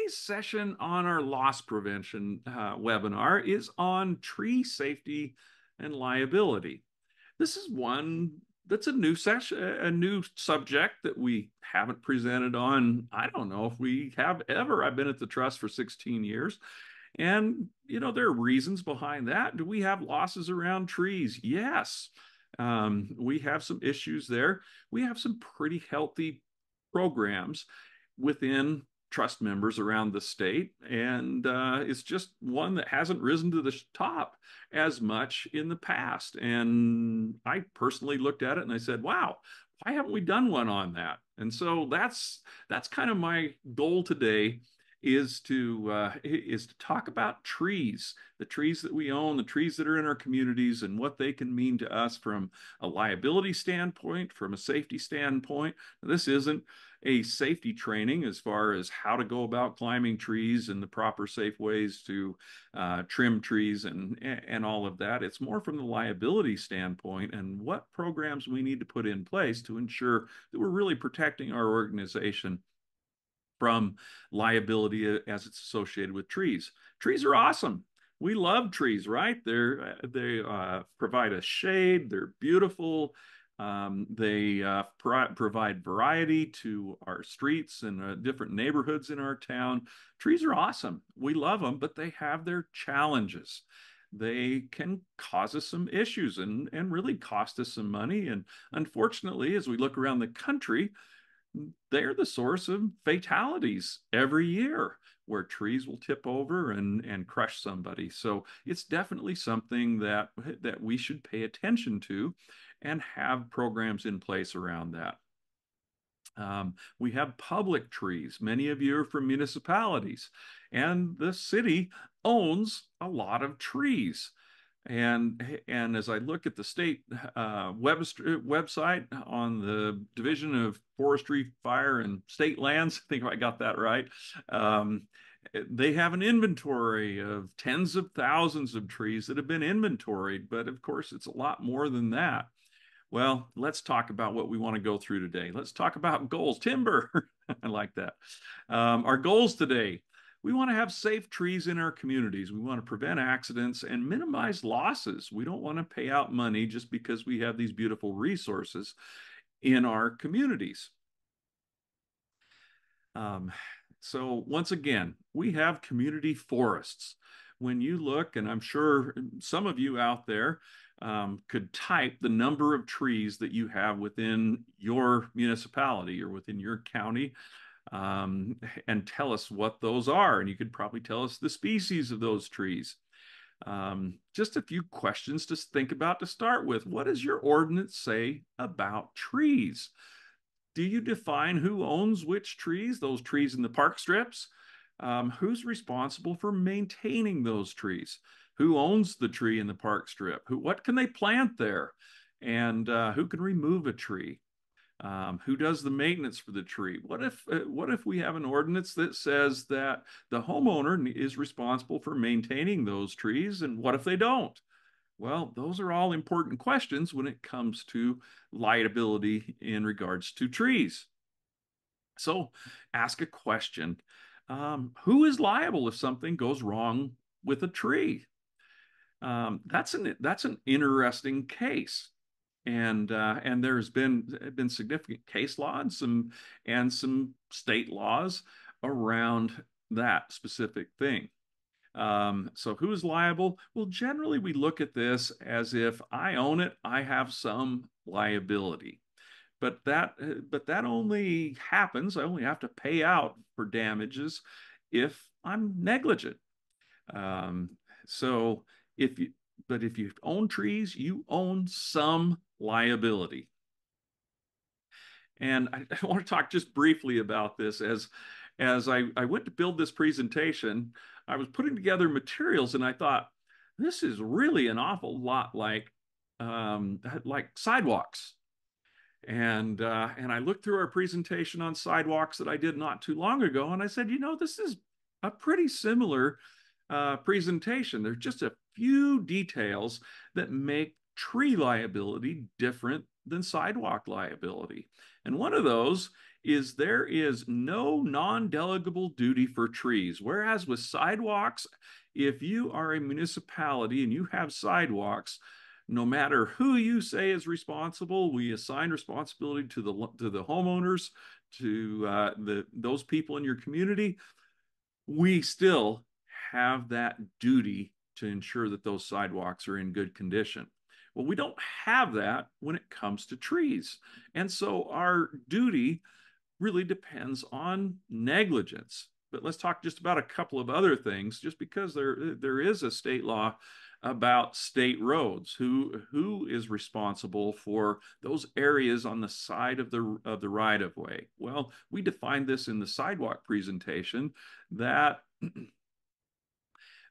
today's session on our loss prevention webinar is on tree safety and liability. This is one that's a new session, a new subject that we haven't presented on. I don't know if we have ever. I've been at the trust for 16 years. And, there are reasons behind that. Do we have losses around trees? Yes. We have some issues there. We have some pretty healthy programs within trust members around the state. And it's just one that hasn't risen to the top as much in the past. And I personally looked at it and I said, wow, why haven't we done one on that? And so that's kind of my goal today is to talk about trees, the trees that we own, the trees that are in our communities, and what they can mean to us from a liability standpoint, from a safety standpoint. This isn't a safety training as far as how to go about climbing trees and the proper safe ways to trim trees and all of that. It's more from the liability standpoint and what programs we need to put in place to ensure that we're really protecting our organization from liability as it's associated with trees. Trees are awesome. We love trees, right? They provide us shade. They're beautiful. They provide variety to our streets and different neighborhoods in our town. Trees are awesome. We love them, but they have their challenges. They can cause us some issues and really cost us some money. And unfortunately, as we look around the country, they're the source of fatalities every year where trees will tip over and crush somebody. So it's definitely something that we should pay attention to and have programs in place around that. We have public trees. Many of you are from municipalities, and the city owns a lot of trees. And as I look at the state website on the Division of Forestry, Fire, and State Lands, I think I got that right. They have an inventory of tens of thousands of trees that have been inventoried, but of course, it's a lot more than that. Well, let's talk about what we want to go through today. Let's talk about goals. Timber, I like that. Our goals today. We want to have safe trees in our communities. We want to prevent accidents and minimize losses. We don't want to pay out money just because we have these beautiful resources in our communities. So once again, we have community forests. When you look, and I'm sure some of you out there could type the number of trees that you have within your municipality or within your county, and tell us what those are. And you could probably tell us the species of those trees. Just a few questions to think about to start with. What does your ordinance say about trees? Do you define who owns which trees, those trees in the park strips? Who's responsible for maintaining those trees? Who owns the tree in the park strip? What can they plant there? And who can remove a tree? Who does the maintenance for the tree? What if we have an ordinance that says that the homeowner is responsible for maintaining those trees, and what if they don't? Well, those are all important questions when it comes to liability in regards to trees. So ask a question. Who is liable if something goes wrong with a tree? That's an interesting case. And there's been significant case law and some state laws around that specific thing. So who is liable? Well, generally we look at this as if I own it, I have some liability. But that only happens, I only have to pay out for damages if I'm negligent. Um, so if you if you own trees, you own some liability. And I want to talk just briefly about this as I went to build this presentation. I was putting together materials and I thought, this is really an awful lot like sidewalks. And I looked through our presentation on sidewalks that I did not too long ago, and I said, this is a pretty similar presentation. There's just a few details that make tree liability different than sidewalk liability. And one of those is there is no non-delegable duty for trees. Whereas with sidewalks, if you are a municipality and you have sidewalks, no matter who you say is responsible, we assign responsibility to the homeowners, to those people in your community. We still have that duty to ensure that those sidewalks are in good condition. Well, we don't have that when it comes to trees. And so our duty really depends on negligence. But let's talk just about a couple of other things, just because there is a state law about state roads. Who is responsible for those areas on the side of the right of way? Well, we defined this in the sidewalk presentation, that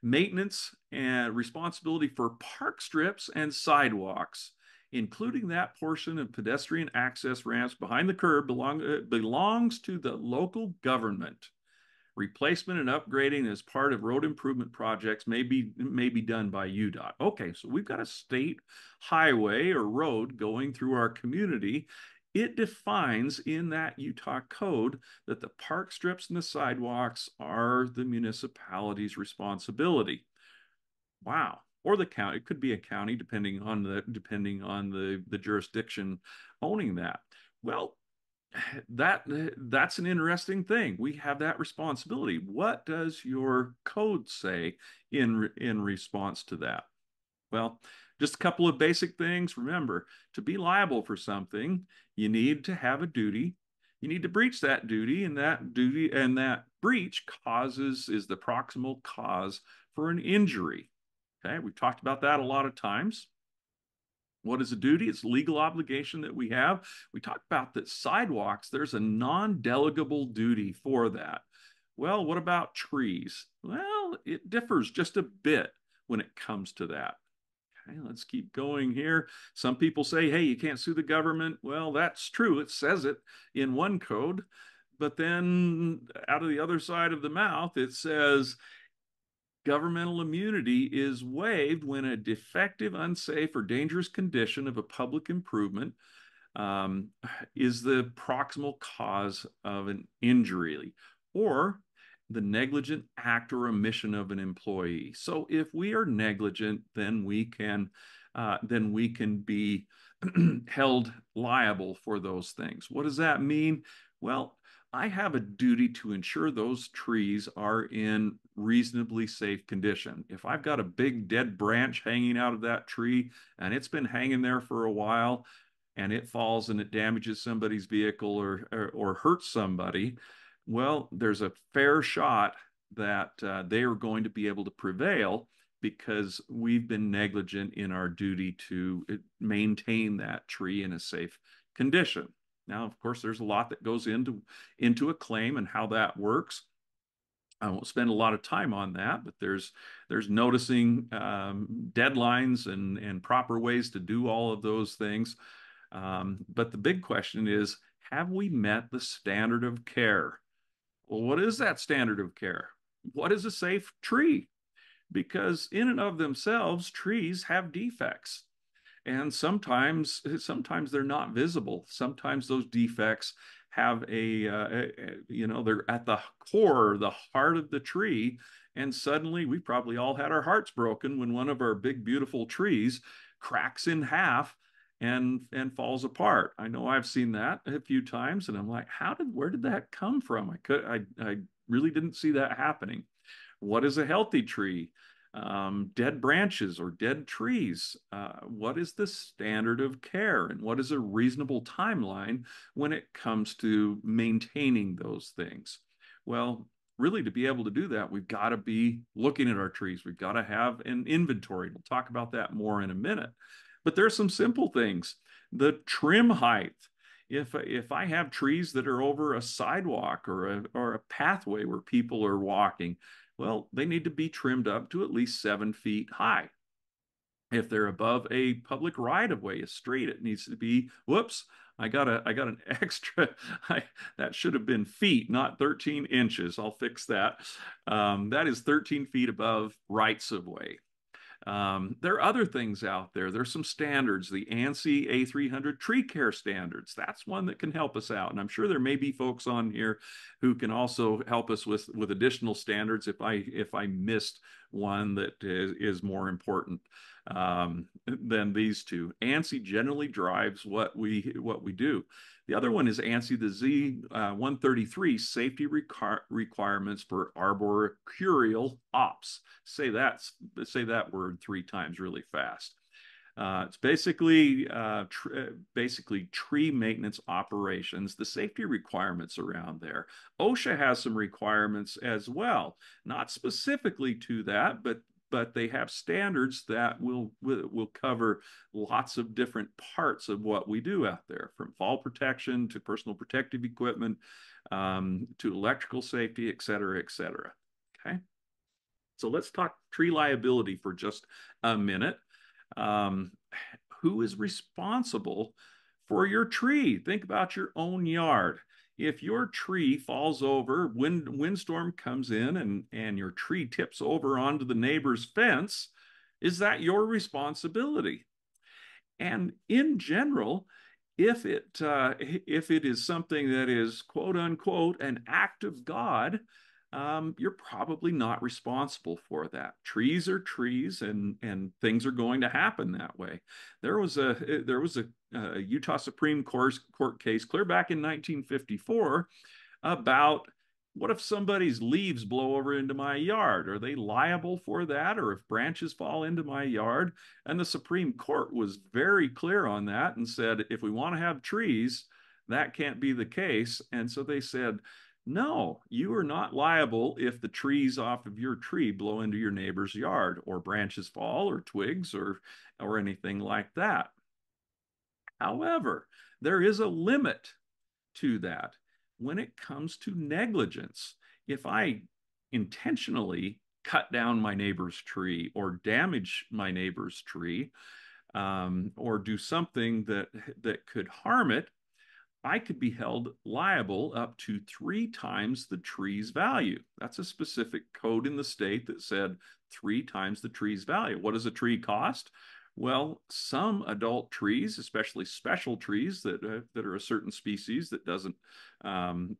maintenance and responsibility for park strips and sidewalks, including that portion of pedestrian access ramps behind the curb, belongs to the local government. Replacement and upgrading as part of road improvement projects may be done by UDOT. Okay, so we've got a state highway or road going through our community. It defines in that Utah code that the park strips and the sidewalks are the municipality's responsibility. Wow. Or the county. It could be a county depending on the jurisdiction owning that. Well, that's an interesting thing. We have that responsibility. What does your code say in response to that? Well, just a couple of basic things. Remember, to be liable for something, you need to have a duty. You need to breach that duty, and that breach is the proximal cause for an injury. Okay, we've talked about that a lot of times. What is a duty? It's a legal obligation that we have. We talked about that sidewalks, there's a non-delegable duty for that. Well, what about trees? Well, it differs just a bit when it comes to that. Okay, let's keep going here. Some people say, hey, you can't sue the government. Well, that's true. It says it in one code. But then out of the other side of the mouth, it says governmental immunity is waived when a defective, unsafe, or dangerous condition of a public improvement um, is the proximal cause of an injury or the negligent act or omission of an employee. So if we are negligent, then we can be held liable for those things. What does that mean? Well, I have a duty to ensure those trees are in reasonably safe condition. If I've got a big dead branch hanging out of that tree and it's been hanging there for a while and it falls and it damages somebody's vehicle or hurts somebody, well, there's a fair shot that they are going to be able to prevail because we've been negligent in our duty to maintain that tree in a safe condition. Now, of course, there's a lot that goes into a claim and how that works. I won't spend a lot of time on that, but there's noticing deadlines and proper ways to do all of those things. But the big question is, have we met the standard of care? Well, what is that standard of care? What is a safe tree? Because in and of themselves, trees have defects. And sometimes they're not visible. Sometimes those defects have they're at the core, the heart of the tree. And suddenly we probably all had our hearts broken when one of our big, beautiful trees cracks in half and falls apart. I know I've seen that a few times, and I'm like, where did that come from? I really didn't see that happening. What is a healthy tree? Dead branches or dead trees. What is the standard of care, and what is a reasonable timeline when it comes to maintaining those things? Well, really, to be able to do that, we've got to be looking at our trees. We've got to have an inventory. We'll talk about that more in a minute. But there's some simple things. The trim height. If I have trees that are over a sidewalk or a pathway where people are walking, well, they need to be trimmed up to at least 7 feet high. If they're above a public right-of-way, a street, it needs to be, whoops, I got an extra, that should have been feet, not 13 inches. I'll fix that. That is 13 feet above rights of way. There are other things out there. There's some standards, the ANSI A300 tree care standards. That's one that can help us out. And I'm sure there may be folks on here who can also help us with additional standards if I missed one that is more important than these two. ANSI generally drives what we do. The other one is ANSI, the Z133 safety requirements for arboreal ops. Say that word 3 times really fast. It's basically tree maintenance operations, the safety requirements around there. OSHA has some requirements as well, not specifically to that, but they have standards that will cover lots of different parts of what we do out there, from fall protection to personal protective equipment, to electrical safety, et cetera, et cetera. Okay. So let's talk tree liability for just a minute. Um, who is responsible for your tree? Think about your own yard. If your tree falls over, windstorm comes in and your tree tips over onto the neighbor's fence, is that your responsibility? And in general, if it is something that is quote unquote an act of God, you're probably not responsible for that. Trees are trees, and things are going to happen that way. There was a Utah Supreme Court case clear back in 1954 about, what if somebody's leaves blow over into my yard? Are they liable for that? Or if branches fall into my yard? And the Supreme Court was very clear on that and said, if we want to have trees, that can't be the case. And so they said, no, you are not liable if the trees off of your tree blow into your neighbor's yard, or branches fall, or twigs, or anything like that. However, there is a limit to that when it comes to negligence. If I intentionally cut down my neighbor's tree or damage my neighbor's tree, or do something that could harm it, I could be held liable up to 3 times the tree's value. That's a specific code in the state that said 3 times the tree's value. What does a tree cost? Well, some adult trees, especially special trees that are a certain species that doesn't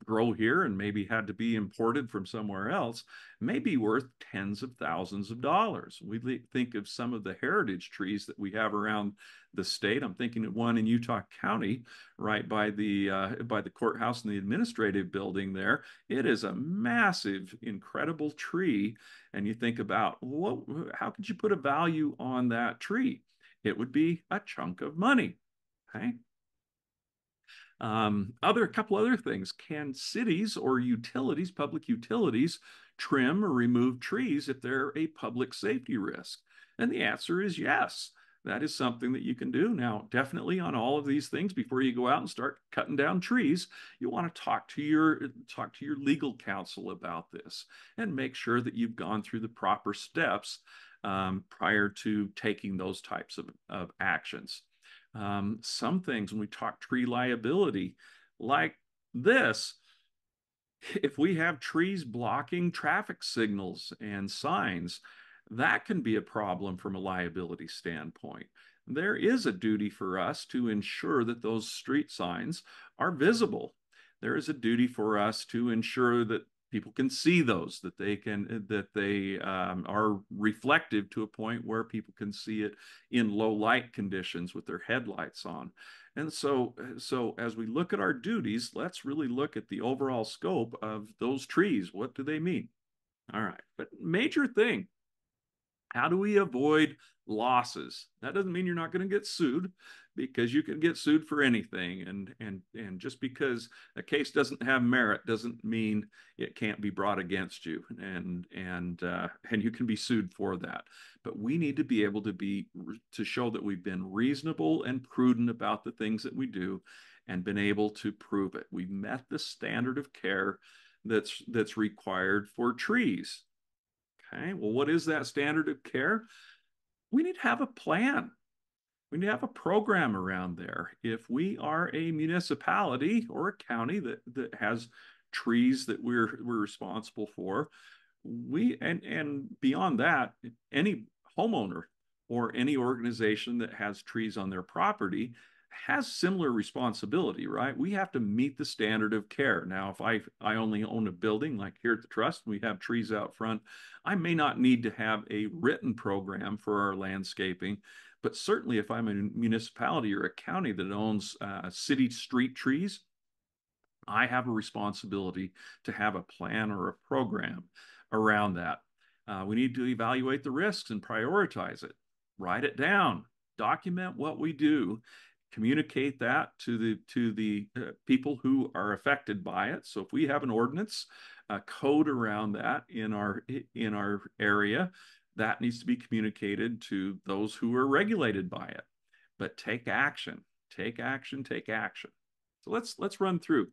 grow here and maybe had to be imported from somewhere else, may be worth tens of thousands of dollars. We think of some of the heritage trees that we have around the state. I'm thinking of one in Utah County, right by the courthouse and the administrative building there. It is a massive, incredible tree, and you think about, how could you put a value on that tree? It would be a chunk of money. Okay. A couple other things. Can cities or utilities, public utilities, trim or remove trees if they're a public safety risk? And the answer is yes. That is something that you can do. Now, definitely on all of these things, before you go out and start cutting down trees, you want to talk to your legal counsel about this and make sure that you've gone through the proper steps prior to taking those types of actions. Some things, when we talk tree liability, like this, if we have trees blocking traffic signals and signs, that can be a problem from a liability standpoint. There is a duty for us to ensure that those street signs are visible. There is a duty for us to ensure that people can see those, that they are reflective to a point where people can see it in low light conditions with their headlights on. And so as we look at our duties, let's really look at the overall scope of those trees. What do they mean? All right, but major thing, how do we avoid losses? That doesn't mean you're not going to get sued, because you can get sued for anything. And just because a case doesn't have merit doesn't mean it can't be brought against you. And you can be sued for that. But we need to be able to show that we've been reasonable and prudent about the things that we do and been able to prove it. We've met the standard of care that's required for trees. Okay, well, what is that standard of care? We need to have a plan. We need to have a program around there. If we are a municipality or a county that has trees that we're responsible for, and beyond that, any homeowner or any organization that has trees on their property has similar responsibility, right? We have to meet the standard of care. Now, if I only own a building like here at the Trust, we have trees out front, I may not need to have a written program for our landscaping, but certainly if I'm a municipality or a county that owns city street trees, I have a responsibility to have a plan or a program around that. We need to evaluate the risks and prioritize it, write it down, document what we do, communicate that to the people who are affected by it. So if we have an ordinance, a code around that in our area, that needs to be communicated to those who are regulated by it. But take action, take action, take action. So let's run through.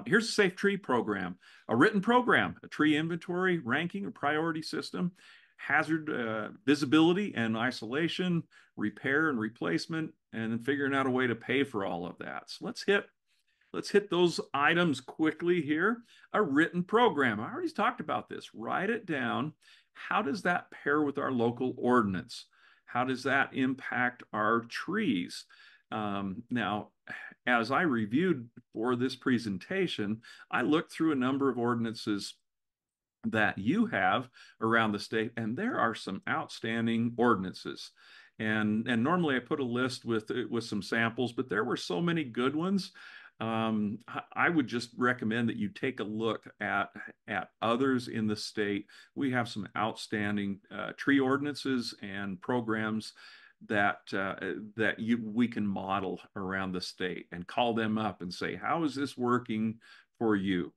Here's a safe tree program, a written program, a tree inventory, ranking, or priority system, hazard visibility and isolation, repair and replacement, and then figuring out a way to pay for all of that. So let's hit those items quickly here. A written program. I already talked about this. Write it down. How does that pair with our local ordinance? How does that impact our trees? Now, as I reviewed for this presentation, I looked through a number of ordinances that you have around the state, and there are some outstanding ordinances. And normally I put a list with some samples, but there were so many good ones. I would just recommend that you take a look at others in the state. We have some outstanding tree ordinances and programs that we can model around the state and call them up and say, how is this working for you?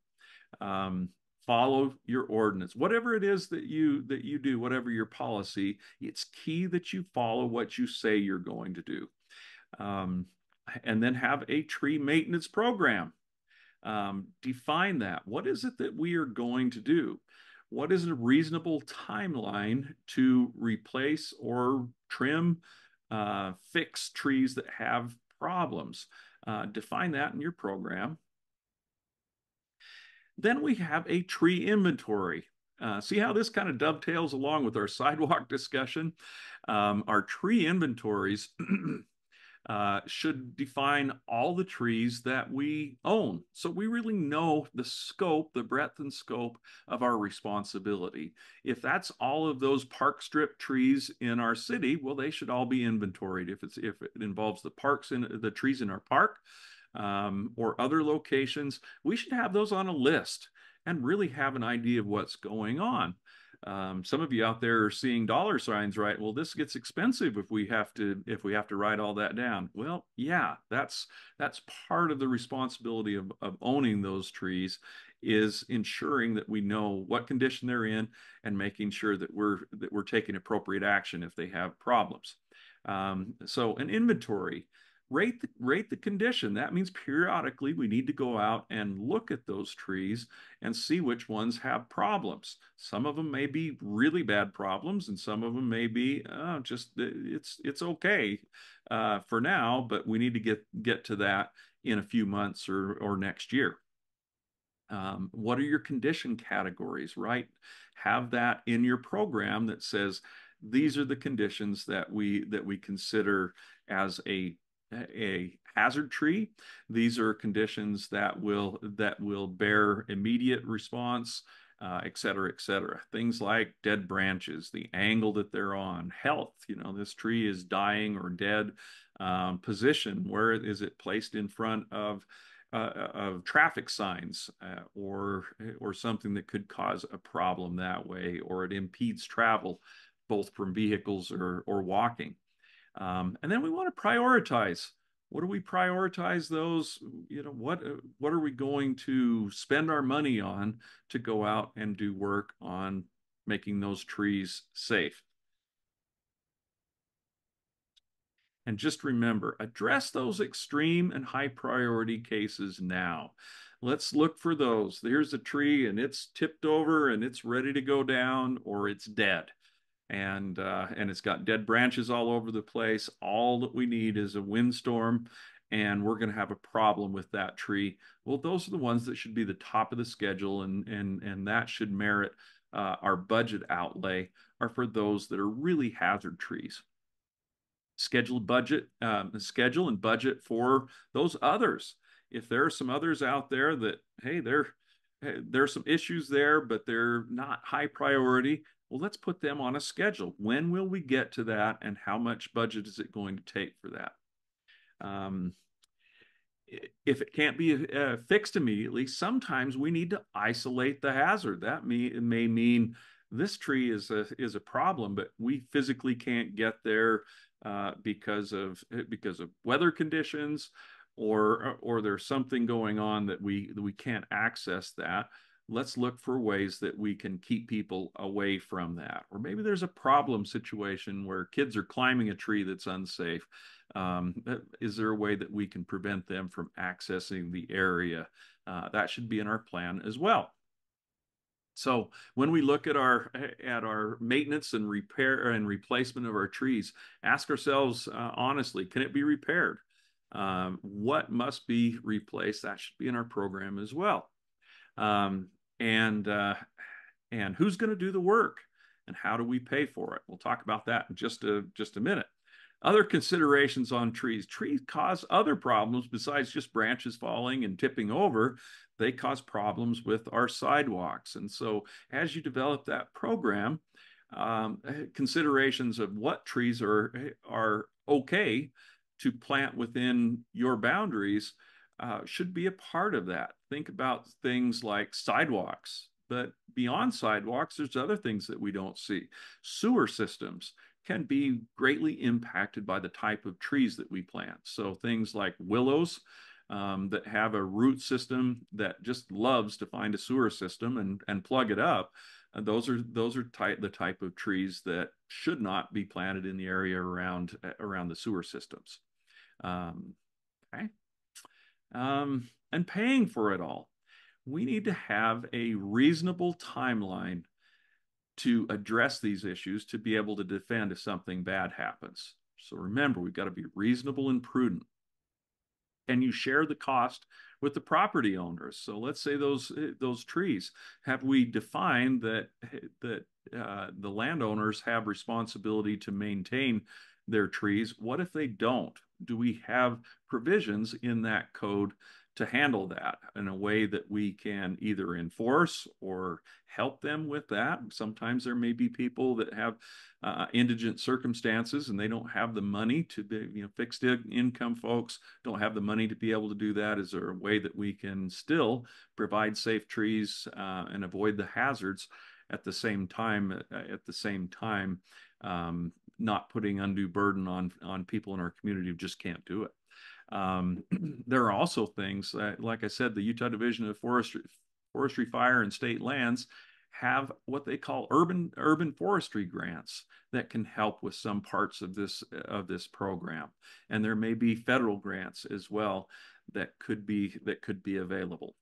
Um, Follow your ordinance, whatever it is that you do, whatever your policy. It's key that you follow what you say you're going to do, um, and then have a tree maintenance program. Define that. What is it that we are going to do? What is a reasonable timeline to replace or trim, fix trees that have problems? Define that in your program. Then we have a tree inventory. See how this kind of dovetails along with our sidewalk discussion? Our tree inventories should define all the trees that we own. So we really know the scope, the breadth and scope of our responsibility. If that's all of those park strip trees in our city, well, they should all be inventoried. If it involves the parks and the trees in our park, or other locations, we should have those on a list and really have an idea of what's going on. Some of you out there are seeing dollar signs, right? Well, this gets expensive if we have to write all that down. Well, yeah, that's part of the responsibility of owning those trees, is ensuring that we know what condition they're in and making sure that we're taking appropriate action if they have problems. So an inventory. Rate the condition. That means periodically we need to go out and look at those trees and see which ones have problems. Some of them may be really bad problems, and some of them may be just it's okay for now, but we need to get to that in a few months or next year. What are your condition categories, right? Have that in your program that says these are the conditions that we consider as a hazard tree. These are conditions that will bear immediate response, et cetera, et cetera. Things like dead branches, the angle that they're on, health. This tree is dying or dead. Position, where is it placed in front of traffic signs, or something that could cause a problem that way, or it impedes travel, both from vehicles or walking. And then we want to prioritize. What do we prioritize those? What are we going to spend our money on to go out and do work on making those trees safe? And just remember, address those extreme and high priority cases now. Let's look for those. There's a tree and it's tipped over and it's ready to go down, or it's dead. And it's got dead branches all over the place. All that we need is a windstorm, and we're going to have a problem with that tree. Well, those are the ones that should be the top of the schedule, and that should merit our budget outlay, are for those that are really hazard trees. schedule and budget for those others. If there are some others out there that, hey, there's some issues there, but they're not high priority. Well, let's put them on a schedule. When will we get to that, and how much budget is it going to take for that? Um, if it can't be fixed immediately, sometimes we need to isolate the hazard. That may mean this tree is a problem, but we physically can't get there because of weather conditions, or there's something going on that we can't access that. Let's look for ways that we can keep people away from that. Or maybe there's a problem situation where kids are climbing a tree that's unsafe. Is there a way that we can prevent them from accessing the area? That should be in our plan as well. So when we look at our maintenance and repair and replacement of our trees, ask ourselves honestly, can it be repaired? What must be replaced? That should be in our program as well. Um, and and who's going to do the work, and how do we pay for it? We'll talk about that in just a minute. Other considerations on trees. Trees cause other problems besides just branches falling and tipping over. They cause problems with our sidewalks. And so as you develop that program, considerations of what trees are okay to plant within your boundaries should be a part of that. Think about things like sidewalks, but beyond sidewalks, there's other things that we don't see. Sewer systems can be greatly impacted by the type of trees that we plant. So things like willows that have a root system that just loves to find a sewer system and plug it up. Those are the type of trees that should not be planted in the area around the sewer systems. Um, okay. And paying for it all. We need to have a reasonable timeline to address these issues to be able to defend if something bad happens. So remember, we've got to be reasonable and prudent. And you share the cost with the property owners. So let's say those trees, have we defined that the landowners have responsibility to maintain their trees? What if they don't? Do we have provisions in that code to handle that in a way that we can either enforce or help them with that? Sometimes there may be people that have indigent circumstances and they don't have the money to be, fixed income folks don't have the money to be able to do that. Is there a way that we can still provide safe trees and avoid the hazards at the same time? Not putting undue burden on people in our community who just can't do it. There are also things like I said, the Utah Division of Forestry, Fire, and State Lands have what they call urban forestry grants that can help with some parts of this program, and there may be federal grants as well that could be available.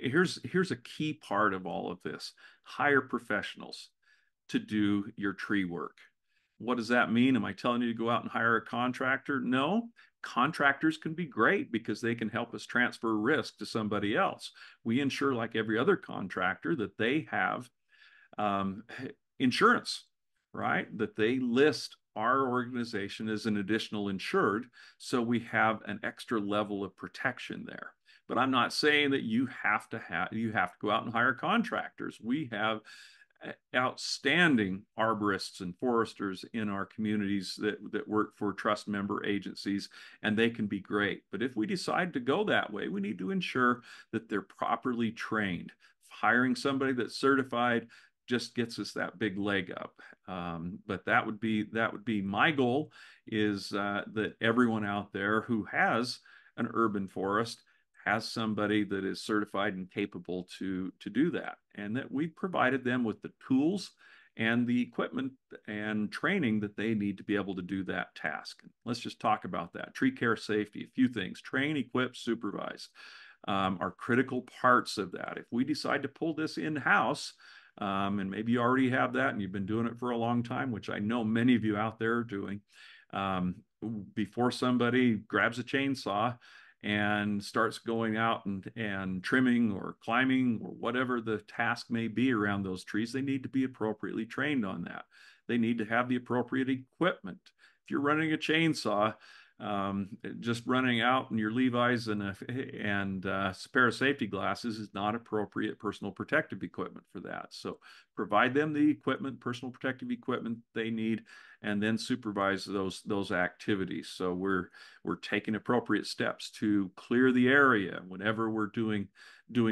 Here's a key part of all of this: hire professionals to do your tree work. What does that mean? Am I telling you to go out and hire a contractor? No. Contractors can be great because they can help us transfer risk to somebody else. We ensure, like every other contractor, that they have um, insurance, right? That they list our organization as an additional insured, so we have an extra level of protection there. But I'm not saying that you have to go out and hire contractors. We have outstanding arborists and foresters in our communities that work for trust member agencies, and they can be great. But if we decide to go that way, we need to ensure that they're properly trained. Hiring somebody that's certified just gets us that big leg up. But that would be my goal, is that everyone out there who has an urban forest has somebody that is certified and capable to do that, and that we provided them with the tools and the equipment and training that they need to be able to do that task. Let's just talk about that. Tree care safety, a few things: train, equip, supervise are critical parts of that. If we decide to pull this in-house, and maybe you already have that and you've been doing it for a long time, which I know many of you out there are doing, before somebody grabs a chainsaw and starts going out and trimming or climbing or whatever the task may be around those trees, they need to be appropriately trained on that. They need to have the appropriate equipment. If you're running a chainsaw, just running out in your Levi's and a pair of safety glasses is not appropriate personal protective equipment for that. So provide them the equipment, personal protective equipment they need, and then supervise those activities. So we're taking appropriate steps to clear the area whenever we're doing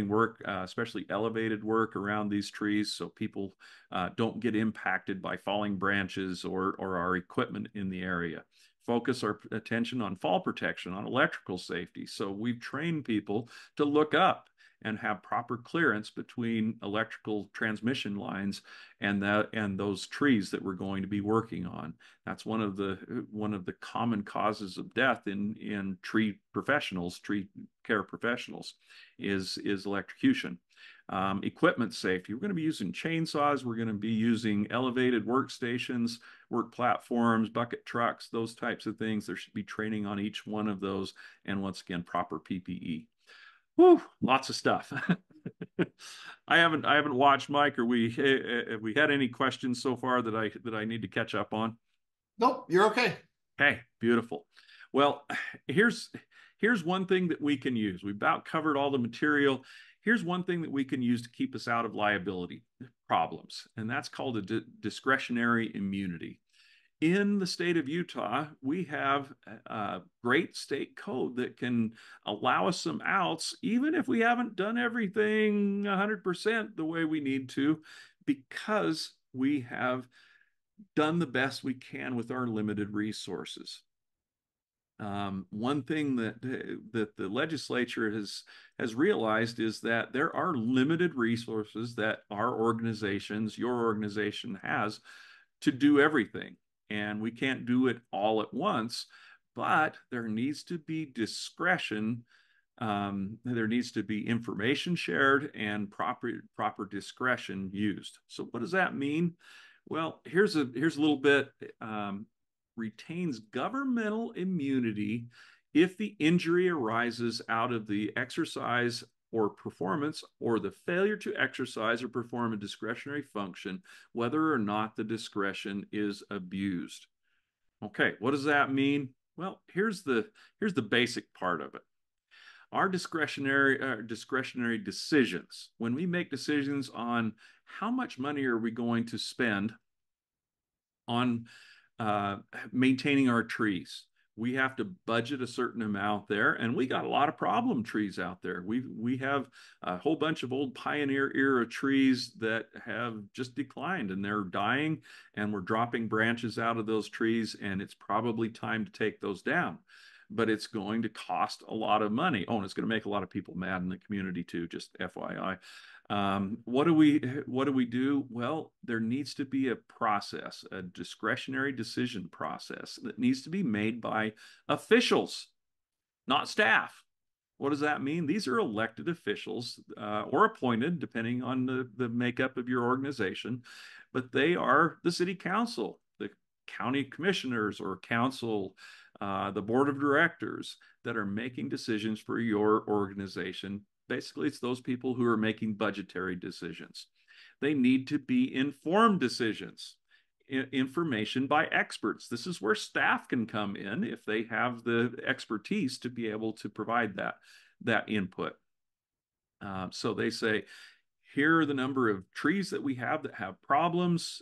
work, especially elevated work around these trees, so people don't get impacted by falling branches or our equipment in the area. Focus our attention on fall protection, on electrical safety. So we've trained people to look up and have proper clearance between electrical transmission lines and those trees that we're going to be working on. That's one of the common causes of death in tree care professionals is electrocution. Equipment safety. We're going to be using chainsaws. We're going to be using elevated workstations, work platforms, bucket trucks, those types of things. There should be training on each one of those. And once again, proper PPE. Whew, lots of stuff. I haven't watched Mike. Have we had any questions so far that I need to catch up on? Nope, you're okay. Okay, beautiful. Well, here's one thing that we can use. We've about covered all the material. Here's one thing that we can use to keep us out of liability problems, and that's called a discretionary immunity. In the state of Utah, we have a great state code that can allow us some outs, even if we haven't done everything 100% the way we need to, because we have done the best we can with our limited resources. One thing that the legislature has realized is that there are limited resources that your organization has to do everything, and we can't do it all at once. But there needs to be discretion. There needs to be information shared and proper discretion used. So what does that mean? Well, here's a little bit. Retains governmental immunity if the injury arises out of the exercise or performance or the failure to exercise or perform a discretionary function, whether or not the discretion is abused. Okay, what does that mean? Well, here's the basic part of it. Our discretionary decisions, when we make decisions on how much money are we going to spend on maintaining our trees. We have to budget a certain amount there, and we got a lot of problem trees out there. We have a whole bunch of old pioneer era trees that have just declined and they're dying, and we're dropping branches out of those trees, and it's probably time to take those down. But it's going to cost a lot of money. Oh, and it's going to make a lot of people mad in the community too, just FYI. What do we do? Well, there needs to be a process, a discretionary decision process that needs to be made by officials, not staff. What does that mean? These are elected officials or appointed, depending on the makeup of your organization, but they are the city council, the county commissioners or council, the board of directors that are making decisions for your organization. Basically, it's those people who are making budgetary decisions. They need to be informed decisions, information by experts. This is where staff can come in if they have the expertise to be able to provide that input. So they say, here are the number of trees that we have that have problems.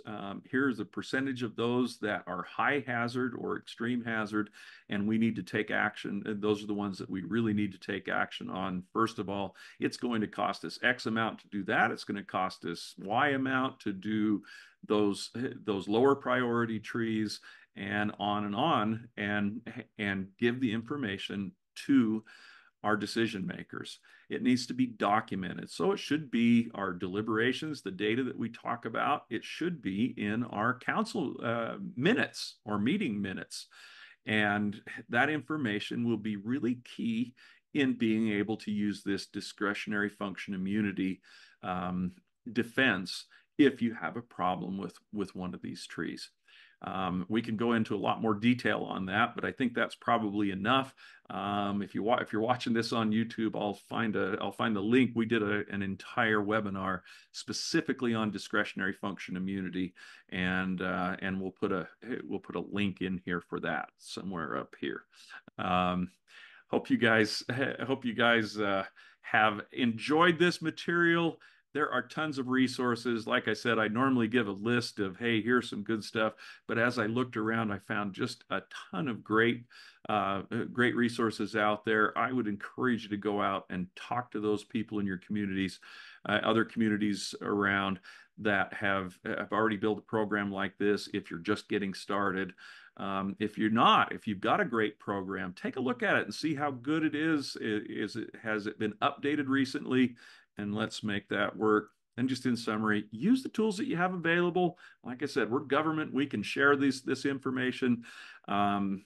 Here's the percentage of those that are high hazard or extreme hazard, and we need to take action. And those are the ones that we really need to take action on. First of all, it's going to cost us X amount to do that. It's going to cost us Y amount to do those lower priority trees, and on, and give the information to our decision makers. It needs to be documented. So it should be our deliberations, the data that we talk about, it should be in our council minutes or meeting minutes. And that information will be really key in being able to use this discretionary function immunity defense if you have a problem with one of these trees. We can go into a lot more detail on that, but I think that's probably enough. If you're watching this on YouTube, I'll find the link. We did an entire webinar specifically on discretionary function immunity, and we'll put a link in here for that somewhere up here. Um, hope you guys have enjoyed this material. There are tons of resources. Like I said, I normally give a list of, hey, here's some good stuff. But as I looked around, I found just a ton of great resources out there. I would encourage you to go out and talk to those people in your communities, other communities around that have already built a program like this. If you're just getting started, if you're not, if you've got a great program, take a look at it and see how good it is. Has it been updated recently? And let's make that work. And just in summary, use the tools that you have available. Like I said, we're government. We can share this information, and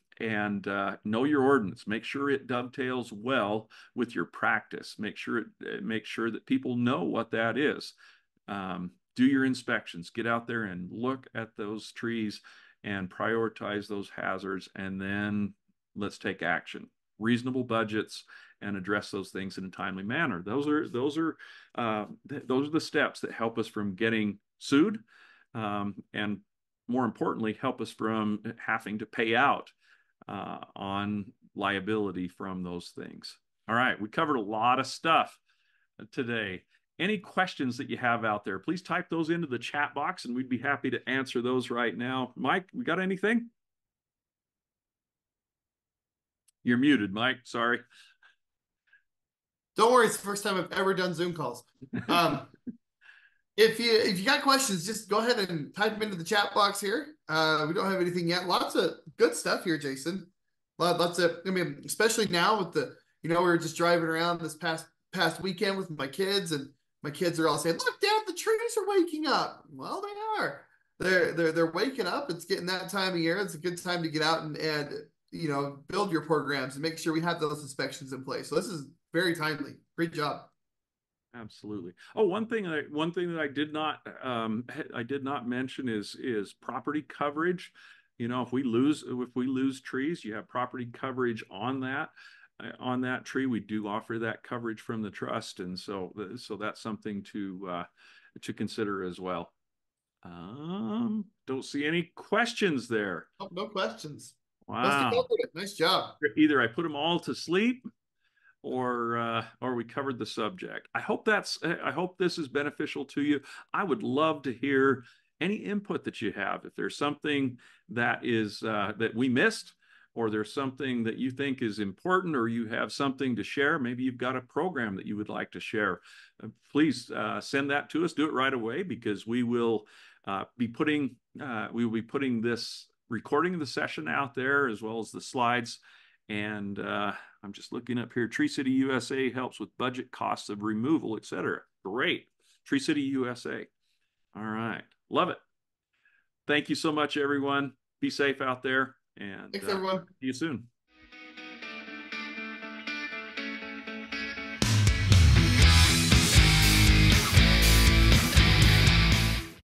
know your ordinance. Make sure it dovetails well with your practice. Make sure that people know what that is. Do your inspections. Get out there and look at those trees and prioritize those hazards, and then let's take action. Reasonable budgets and address those things in a timely manner. Those are the steps that help us from getting sued, and more importantly, help us from having to pay out on liability from those things. All right, we covered a lot of stuff today. Any questions that you have out there, please type those into the chat box and we'd be happy to answer those right now. Mike, we got anything? You're muted, Mike. Sorry. Don't worry, it's the first time I've ever done Zoom calls. If you got questions, just go ahead and type them into the chat box here. We don't have anything yet. Lots of good stuff here, Jason. Lots of, I mean, especially now with we were just driving around this past weekend with my kids, and my kids are all saying, "Look, Dad, the trees are waking up." Well, they are. They're waking up. It's getting that time of year. It's a good time to get out and build your programs and make sure we have those inspections in place. So this is very timely. Great job. Absolutely. Oh, one thing that I did not mention is property coverage. If we lose trees, you have property coverage on that tree. We do offer that coverage from the trust, and so that's something to consider as well. Don't see any questions there. Oh, no questions. Must have Wow. covered it. Nice job. Either I put them all to sleep, or we covered the subject. I hope this is beneficial to you. I would love to hear any input that you have. If there's something that we missed, or there's something that you think is important, or you have something to share, maybe you've got a program that you would like to share, please send that to us. Do it right away, because we will be putting this recording of the session out there, as well as the slides. And I'm just looking up here. Tree City USA helps with budget costs of removal, etc. Great. Tree City USA. All right. Love it. Thank you so much, everyone. Be safe out there, and Thanks, everyone. see you soon.